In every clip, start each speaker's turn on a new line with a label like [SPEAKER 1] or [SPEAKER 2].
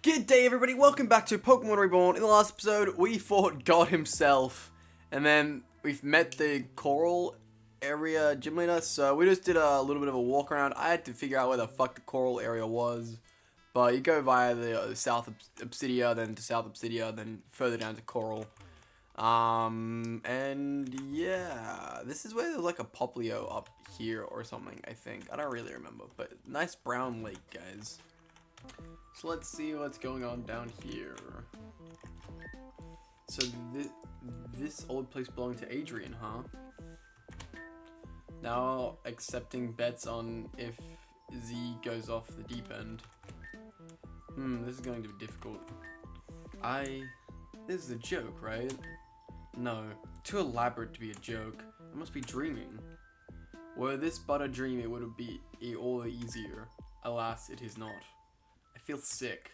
[SPEAKER 1] Good day, everybody. Welcome back to Pokemon Reborn. In the last episode, we fought God himself, and then we've met the Coral area gym leader. So we just did a little bit of a walk around. I had to figure out where the fuck the Coral area was, but you go via the South Obsidia, then to South Obsidia, then further down to Coral. And yeah, this is where there's like a Poplio up here or something. I think I don't really remember, but nice brown lake, guys. So let's see what's going on down here. So this old place belonged to Adrian, huh? Now accepting bets on if Z goes off the deep end. This is going to be difficult. This is a joke, right? No, too elaborate to be a joke. I must be dreaming. Were this but a dream, it would be all the easier. Alas, it is not. I feel sick.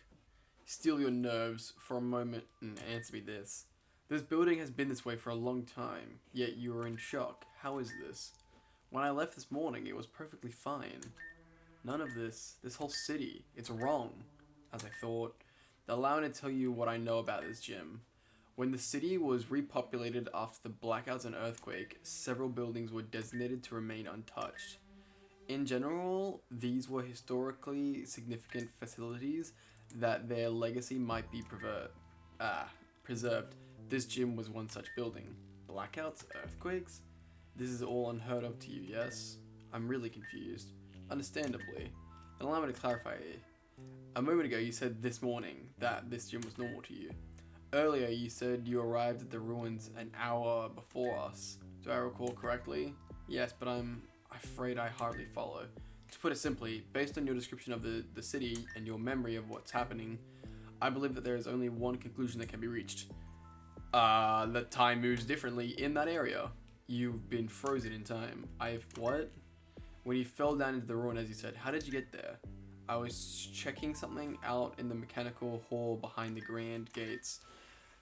[SPEAKER 1] Steel your nerves for a moment and answer me this. This building has been this way for a long time, yet you are in shock. How is this? When I left this morning, it was perfectly fine. None of this whole city, it's wrong, as I thought. Allow me to tell you what I know about this gym. When the city was repopulated after the blackouts and earthquake, several buildings were designated to remain untouched. In general, these were historically significant facilities that their legacy might be preserved. This gym was one such building. Blackouts? Earthquakes? This is all unheard of to you, yes? I'm really confused. Understandably. And allow me to clarify here. A moment ago you said this morning that this gym was normal to you. Earlier you said you arrived at the ruins an hour before us. Do I recall correctly? Yes, but I'm afraid I hardly follow. To put it simply, based on your description of the city and your memory of what's happening, I believe that there is only one conclusion that can be reached. That time moves differently in that area. You've been frozen in time. What? When you fell down into the ruin, as you said, how did you get there? I was checking something out in the mechanical hall behind the grand gates.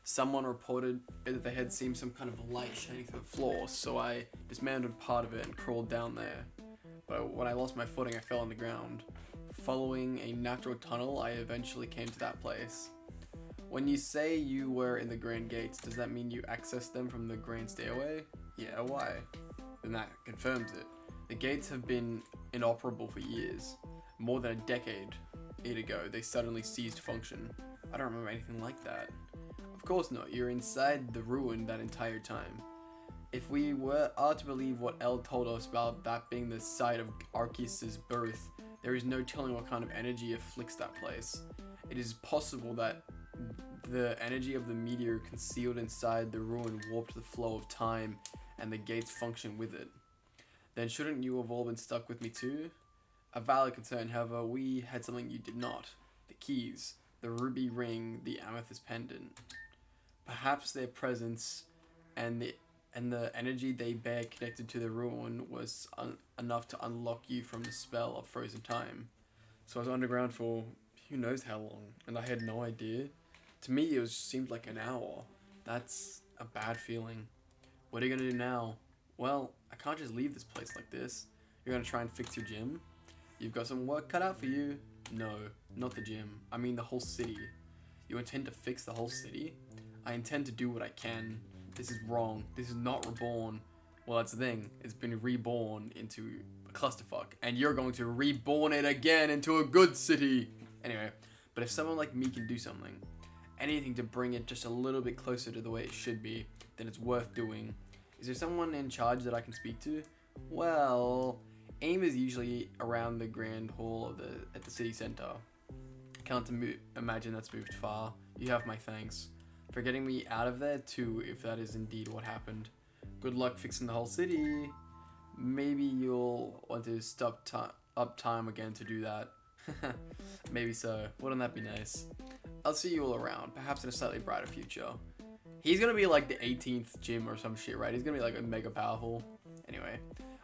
[SPEAKER 1] Someone reported that they had seen some kind of light shining through the floor, so I dismantled part of it and crawled down there. But when I lost my footing, I fell on the ground. Following a natural tunnel, I eventually came to that place. When you say you were in the grand gates, does that mean you accessed them from the grand stairway? Yeah, why? Then that confirms it. The gates have been inoperable for years. More than a decade ago, they suddenly ceased function. I don't remember anything like that. Of course not, you're inside the ruin that entire time. If we are to believe what Elle told us about that being the site of Arceus' birth, there is no telling what kind of energy afflicts that place. It is possible that the energy of the meteor concealed inside the ruin warped the flow of time and the gates function with it. Then shouldn't you have all been stuck with me too? A valid concern, however, we had something you did not. The keys, the ruby ring, the amethyst pendant. Perhaps their presence and the energy they bear connected to the ruin was enough to unlock you from the spell of frozen time. So I was underground for who knows how long, and I had no idea. To me, it seemed like an hour. That's a bad feeling. What are you gonna do now? Well, I can't just leave this place like this. You're gonna try and fix your gym? You've got some work cut out for you. No, not the gym. I mean the whole city. You intend to fix the whole city? I intend to do what I can. This is wrong. This is not reborn. Well, that's the thing. It's been reborn into a clusterfuck. And you're going to reborn it again into a good city. Anyway, but if someone like me can do something, anything to bring it just a little bit closer to the way it should be, then it's worth doing. Is there someone in charge that I can speak to? Well, AIM is usually around the grand hall at the city center. Can't imagine that's moved far. You have my thanks for getting me out of there too, if that is indeed what happened. Good luck fixing the whole city. Maybe you'll want to stop up time again to do that. Maybe so. Wouldn't that be nice? I'll see you all around, perhaps in a slightly brighter future. He's gonna be like the 18th gym or some shit, right? He's gonna be like a mega powerful. Anyway,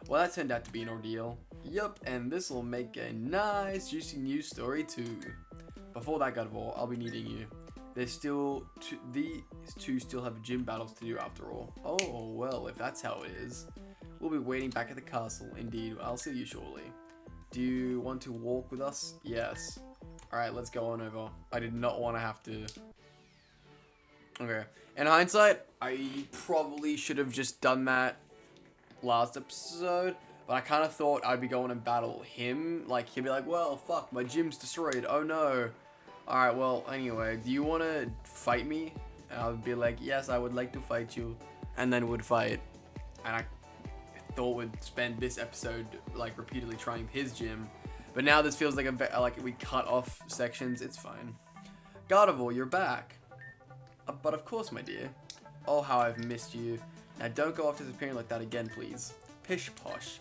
[SPEAKER 1] well, that turned out to be an ordeal. Yup, and this will make a nice juicy news story too. Before that, God of War, I'll be needing you. These two still have gym battles to do after all. Oh, well, if that's how it is. We'll be waiting back at the castle. Indeed, I'll see you shortly. Do you want to walk with us? Yes. Alright, let's go on over. I did not want to have to... Okay. In hindsight, I probably should have just done that last episode. But I kind of thought I'd be going and battle him. Like, he'd be like, well, fuck, my gym's destroyed. Oh, no. Alright, well, anyway, do you want to fight me? And I would be like, yes, I would like to fight you. And then would fight. And I thought we'd spend this episode, like, repeatedly trying his gym. But now this feels like like we cut off sections. It's fine. Gardevoir, you're back. But of course, my dear. Oh, how I've missed you. Now, don't go off disappearing like that again, please. Pish posh.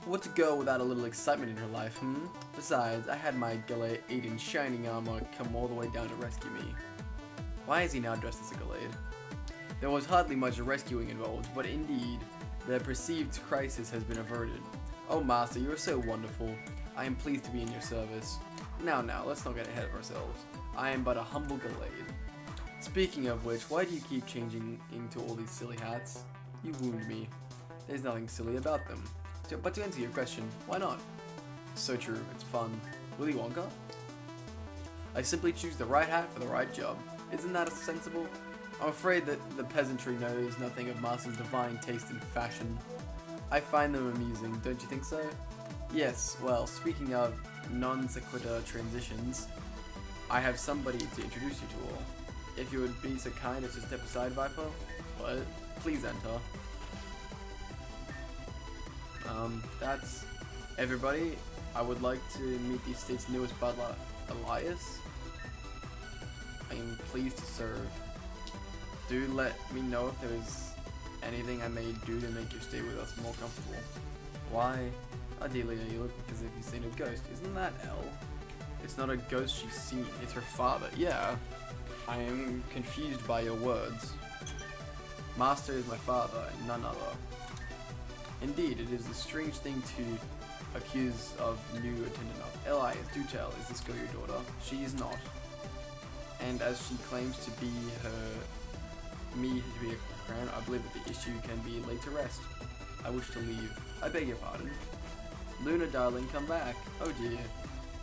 [SPEAKER 1] What to go without a little excitement in her life, hmm? Besides, I had my Gallade in shining armor come all the way down to rescue me. Why is he now dressed as a Gallade? There was hardly much rescuing involved, but indeed, the perceived crisis has been averted. Oh, Master, you are so wonderful. I am pleased to be in your service. Now, let's not get ahead of ourselves. I am but a humble Gallade. Speaking of which, why do you keep changing into all these silly hats? You wound me. There's nothing silly about them. But to answer your question, why not? So true, it's fun. Willy Wonka? I simply choose the right hat for the right job. Isn't that sensible? I'm afraid that the peasantry knows nothing of Master's divine taste in fashion. I find them amusing, don't you think so? Yes, well, speaking of non sequitur transitions, I have somebody to introduce you to all. If you would be so kind as to step aside, Viper. What? Please enter. That's everybody. I would like to meet the state's newest butler, Elias. I am pleased to serve. Do let me know if there's anything I may do to make your stay with us more comfortable. Why? Ideally, you look as if you've seen a ghost. Isn't that Elle? It's not a ghost she's seen, it's her father. Yeah. I am confused by your words. Master is my father, and none other. Indeed, it is a strange thing to accuse of new attendant of. Elias, do tell, is this girl your daughter? She is not. And as she claims to be me to be a crown, I believe that the issue can be laid to rest. I wish to leave. I beg your pardon. Luna, darling, come back. Oh dear.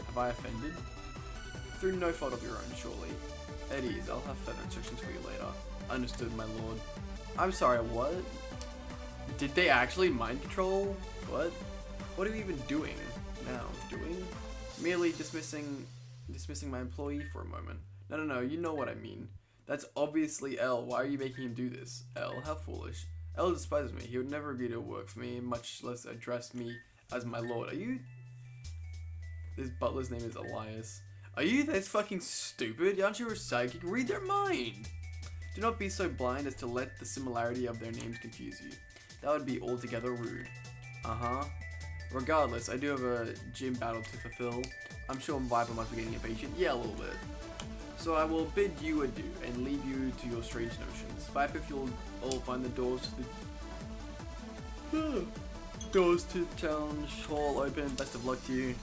[SPEAKER 1] Have I offended? Through no fault of your own, surely. At ease, I'll have further instructions for you later. Understood, my lord. I'm sorry, what? Did they actually mind control? What? What are we even doing now? Doing? Merely dismissing my employee for a moment. No, you know what I mean. That's obviously Elle. Why are you making him do this? Elle, how foolish. Elle despises me. He would never agree to work for me, much less address me as my lord. Are you... This butler's name is Elias. Are you this fucking stupid? Aren't you a psychic? Read their mind! Do not be so blind as to let the similarity of their names confuse you. That would be altogether rude. Uh-huh. Regardless, I do have a gym battle to fulfill. I'm sure Viper must be getting impatient. Yeah, a little bit. So I will bid you adieu and leave you to your strange notions. Viper, if you'll all find the doors to the... doors to the challenge hall open. Best of luck to you.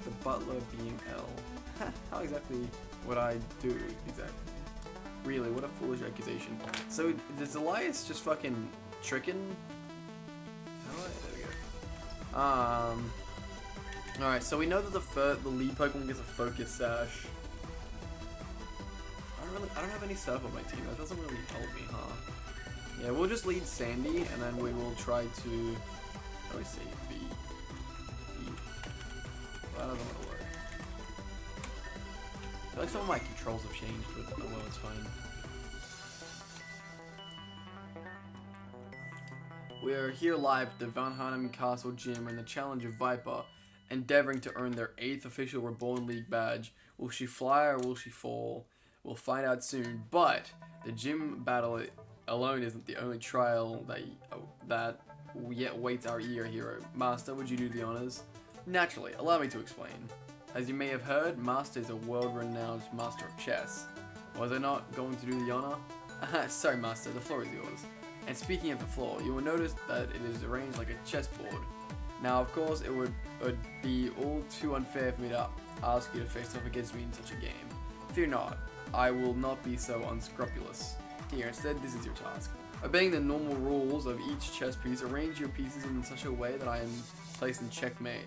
[SPEAKER 1] The butler being Elle. How exactly would I do exactly? Really, what a foolish accusation. So, does Elias just fucking tricking? Oh, there we go. Alright, so we know that the lead Pokemon gets a focus sash. I don't have any surf on my team. That doesn't really help me, huh? Yeah, we'll just lead Sandy, and then we will try to... How do I say B? Well, that doesn't want to work. I feel like some of my controls have changed, but oh well, it's fine. We are here live at the Van Hanem Castle Gym in the challenge of Viper, endeavoring to earn their 8th official Reborn League badge. Will she fly or will she fall? We'll find out soon, but the gym battle alone isn't the only trial that yet waits our eager hero. Master, would you do the honors? Naturally, allow me to explain. As you may have heard, Master is a world-renowned master of chess. Was I not going to do the honor? Sorry, Master, the floor is yours. And speaking of the floor, you will notice that it is arranged like a chessboard. Now, of course, it would be all too unfair for me to ask you to face off against me in such a game. Fear not, I will not be so unscrupulous. Here, instead, this is your task. Obeying the normal rules of each chess piece, arrange your pieces in such a way that I am placed in checkmate.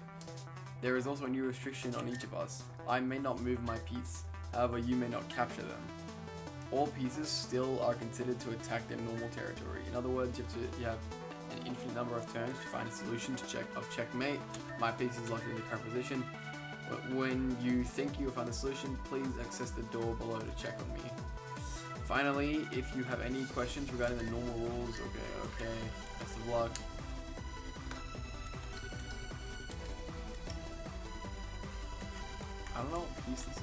[SPEAKER 1] There is also a new restriction on each of us. I may not move my piece, however you may not capture them. All pieces still are considered to attack their normal territory. In other words, you have an infinite number of turns to find a solution to checkmate. My piece is locked in the current position. But when you think you have found a solution, please access the door below to check on me. Finally, if you have any questions regarding the normal rules, okay, best of luck. I don't know what piece this is.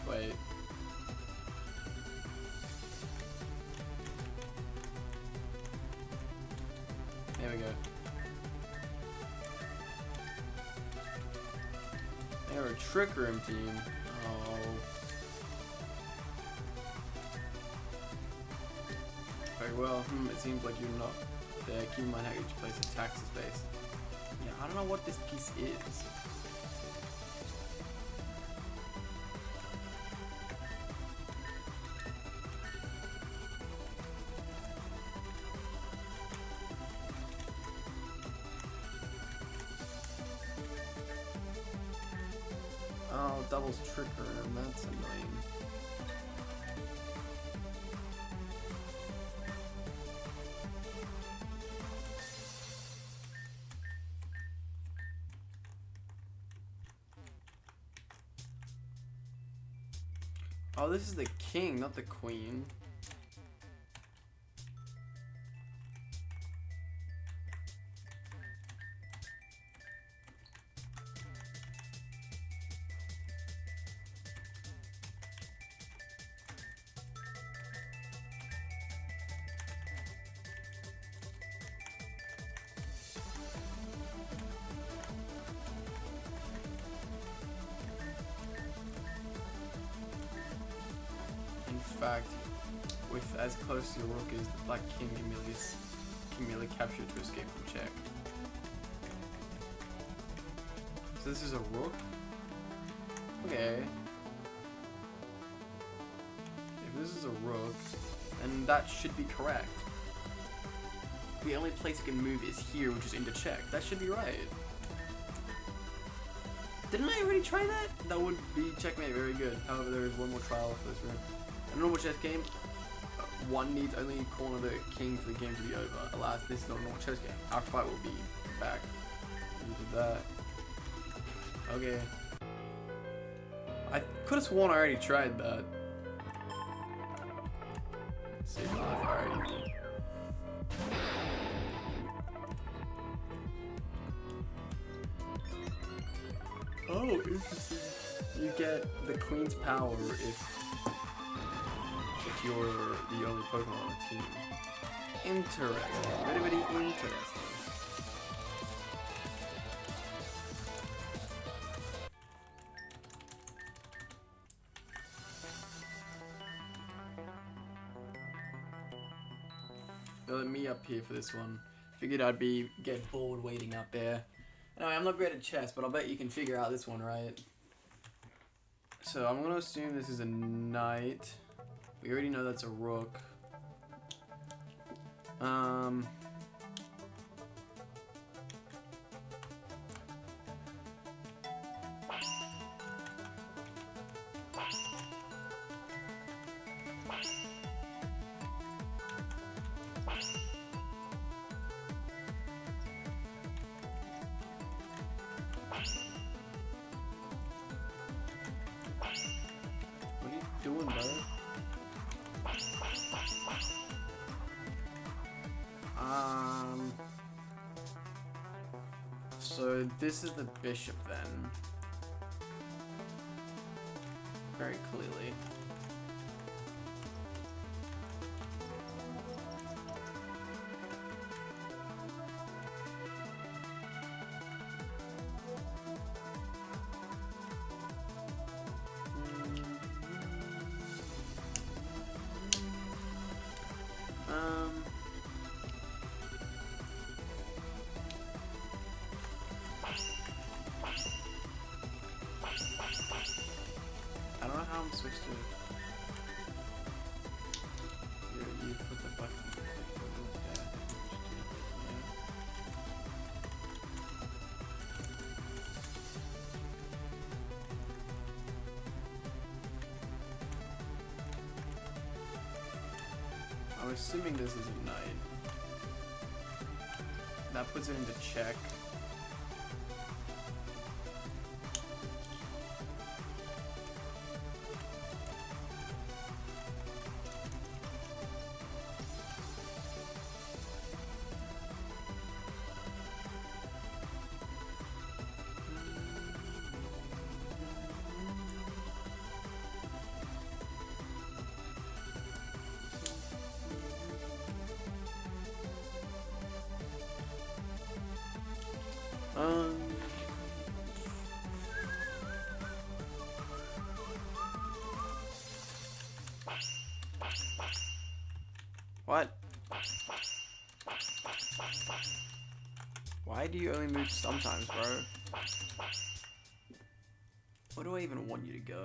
[SPEAKER 1] Wait. There we go. They're a trick room team. Oh. Very well. It seems like you're not there. Keep in mind how each place attacks the space. Yeah, I don't know what this piece is. Oh, doubles trick room. That's annoying. Oh, this is the king, not the queen. In fact, with as close to your rook as the black king can merely capture to escape from check. So this is a rook? Okay. If this is a rook, then that should be correct. The only place it can move is here, which is into check. That should be right. Didn't I already try that? That would be checkmate, very good. However, there is one more trial for this room. A normal chess game, one needs only corner the king for the game to be over. Alas, this is not a normal chess game. Our fight will be back. We did that. Okay. I could have sworn I already tried that. Let's see if I already. Oh, interesting. You get the queen's power if you're the only Pokemon on the team. Interesting. Very, very interesting. They let me up here for this one. Figured I'd get bored waiting out there. Anyway, I'm not great at chess, but I'll bet you can figure out this one, right? So I'm gonna assume this is a knight. We already know that's a rook. What are you doing, bro? So this is the bishop then. Very clearly. I don't know how I'm switching I'm assuming this is a knight. That puts it into check. What? Why do you only move sometimes, bro? Where do I even want you to go?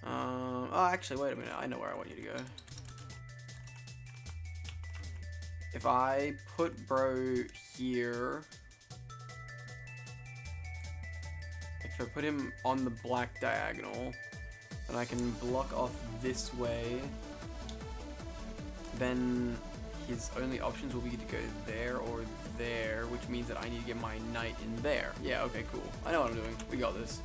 [SPEAKER 1] Oh, actually, wait a minute. I know where I want you to go. If I put bro here... If I put him on the black diagonal, then I can block off this way. Then his only options will be to go there or there, which means that I need to get my knight in there. Yeah, okay, cool. I know what I'm doing. We got this.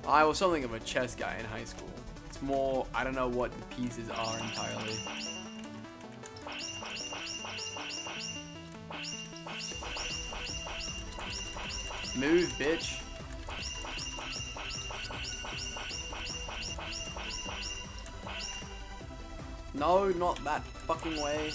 [SPEAKER 1] I was something of a chess guy in high school. It's more, I don't know what the pieces are entirely. Move, bitch. No, not that fucking way.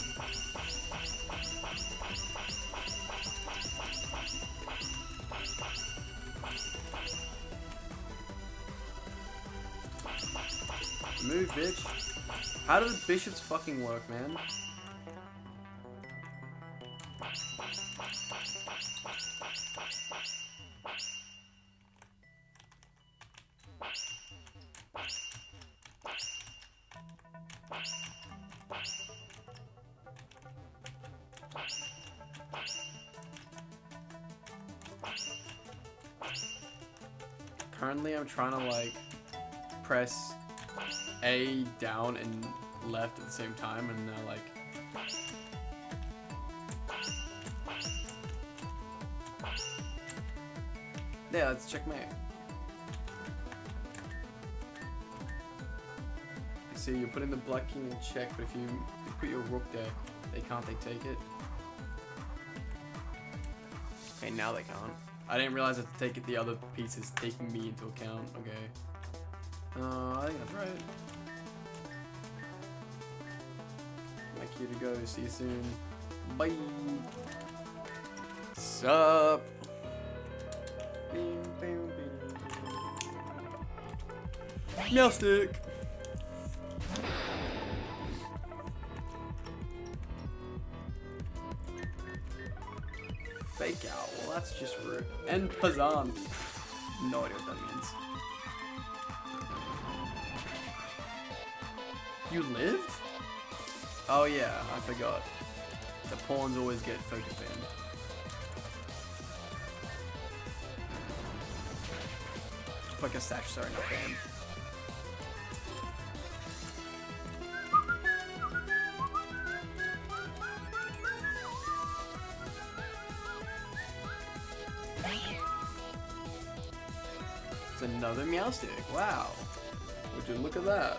[SPEAKER 1] Move, bitch. How do the bishops fucking work, man? Currently, I'm trying to like press A down and left at the same time, and like yeah, let's checkmate. See, you're putting the black king in check, but if you put your rook there, they take it. Okay, now they can't. I didn't realize I had to take it the other pieces taking me into account. Okay. I think that's right. My cue to go. See you soon. Bye. Sup? Meow stick. Fake out. Well, that's just rude. And Pazan. No idea what that means. You lived? Oh yeah, I forgot. The pawns always get focus banned. Focus stash, sorry, not banned. It's another meow stick. Wow. Would you look at that?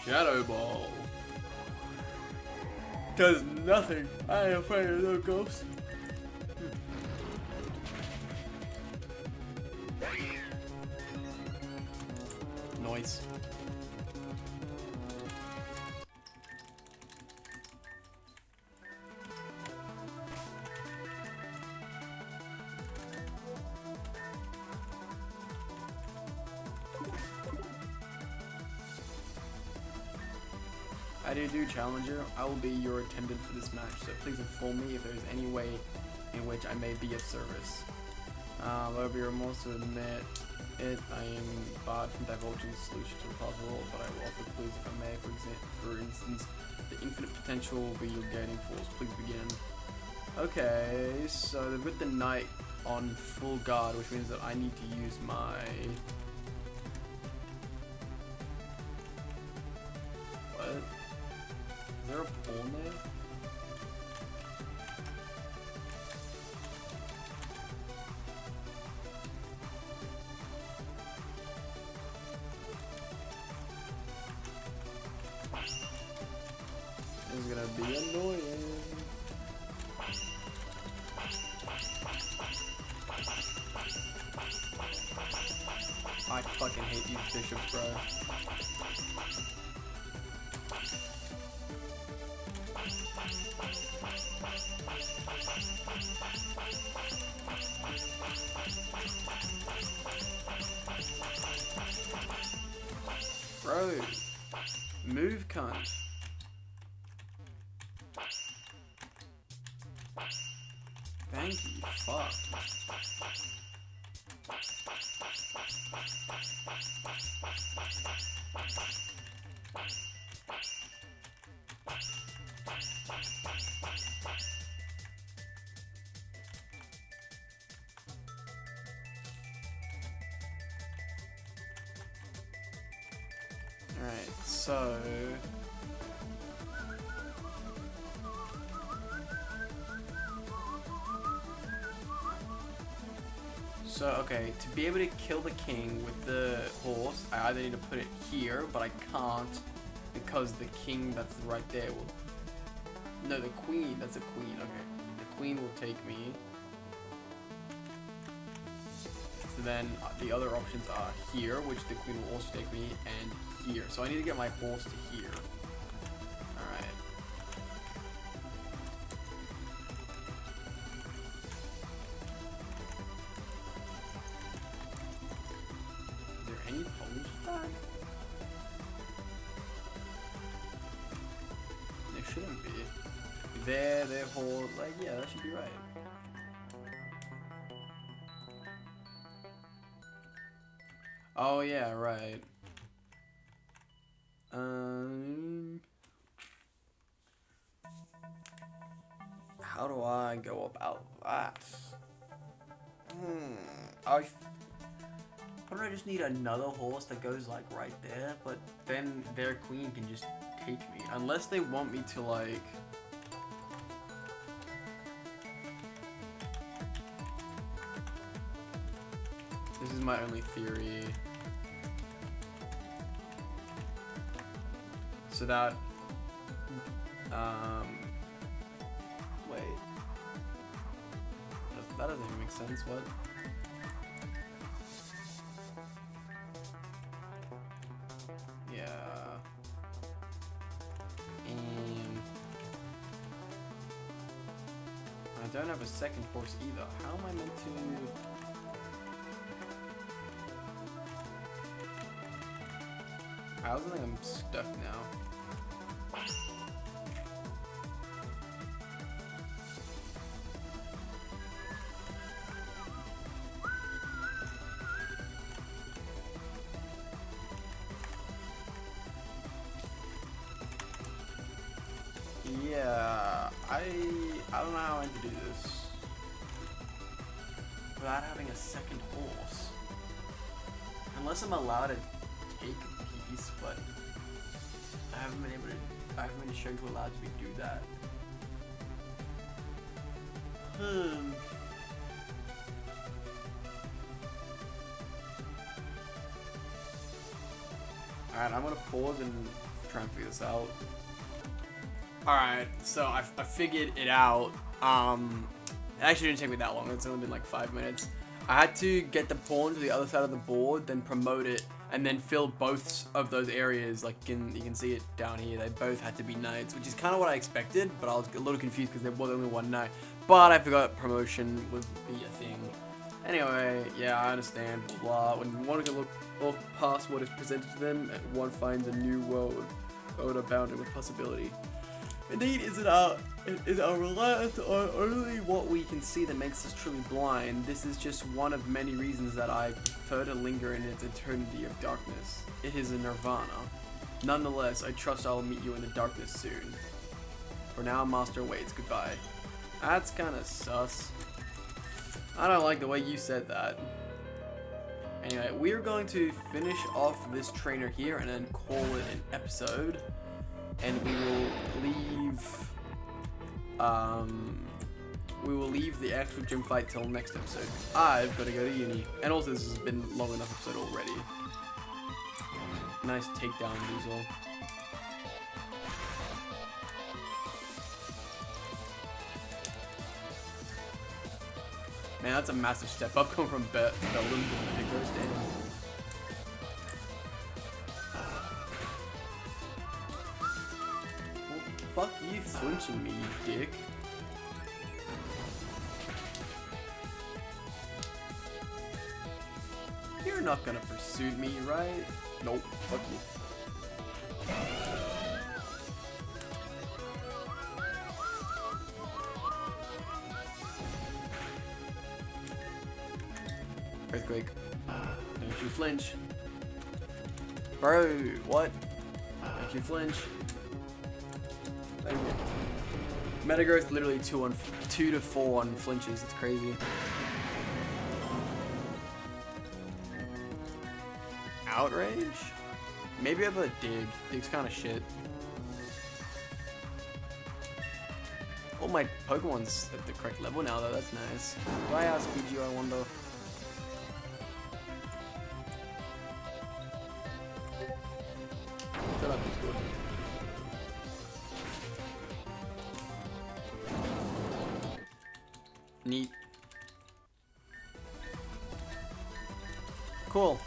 [SPEAKER 1] Shadow Ball. Does nothing. I am afraid of no ghosts. Noise. I do Challenger. I will be your attendant for this match, so please inform me if there is any way in which I may be of service. I will be remorse to admit it. I am barred from divulging the solution to the puzzle, but I will offer clues if I may. For instance, the infinite potential will be your guiding force. Please begin. Okay, so with the knight on full guard, which means that I need to use my... What? Is there a pawn there? This is gonna be annoying. I fucking hate these bishops, bro. Bro, move, cunt. Thank you, fuck. Alright, so... okay, to be able to kill the king with the horse, I either need to put it here, but I can't because the king that's right there will... No, the queen, that's a queen, okay. The queen will take me. So then the other options are here, which the queen will also take me, and here. So I need to get my horse to here. Alright. Is there any ponies with that? There shouldn't be. Their horse, like, yeah, that should be right. Oh yeah, right. How do I go about that? Why don't I just need another horse that goes like right there, but then their queen can just take me. Unless they want me to like... This is my only theory. So that, wait. That doesn't even make sense, what? Yeah. I don't have a second horse either. How am I meant to... I also think I'm stuck now. Yeah, I don't know how I'm to do this without having a second horse. Unless I'm allowed to take a piece, but I haven't been shown to allow me to do that. Alright, I'm gonna pause and try and figure this out. Alright, so I figured it out. It actually didn't take me that long, it's only been like 5 minutes. I had to get the pawn to the other side of the board, then promote it, and then fill both of those areas. Like you can see it down here, they both had to be knights, which is kind of what I expected, but I was a little confused because there was only one knight. But I forgot promotion would be a thing. Anyway, yeah, I understand, blah. When one can look past what is presented to them, one finds a new world abounding with possibility. Indeed, is our reliance on only what we can see that makes us truly blind. This is just one of many reasons that I prefer to linger in its eternity of darkness. It is a nirvana. Nonetheless, I trust I will meet you in the darkness soon. For now, Master waits. Goodbye. That's kind of sus. I don't like the way you said that. Anyway, we're going to finish off this trainer here and then call it an episode. And we will leave the actual gym fight till next episode. I've got to go to uni. And also this has been long enough episode already. Nice takedown, Weasel. Man, that's a massive step up going from Belden to Pickers. Damn. Well, fuck you flinching me, you dick. You're not gonna pursue me, right? Nope. Fuck you. Earthquake. Don't you flinch. Bro, what? Don't you flinch. Thank you. Metagross literally 2 to 4 on flinches. It's crazy. Outrage? Maybe I have a dig. Dig's kind of shit. All my Pokemon's at the correct level now, though. That's nice. Do I outspeed you, I wonder? Shut up, it's good. Neat. Cool.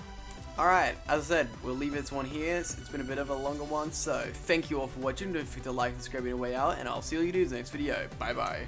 [SPEAKER 1] Alright, as I said, we'll leave this one here. It's been a bit of a longer one, so thank you all for watching. Don't forget to like and subscribe on your way out, and I'll see you dudes in the next video. Bye bye.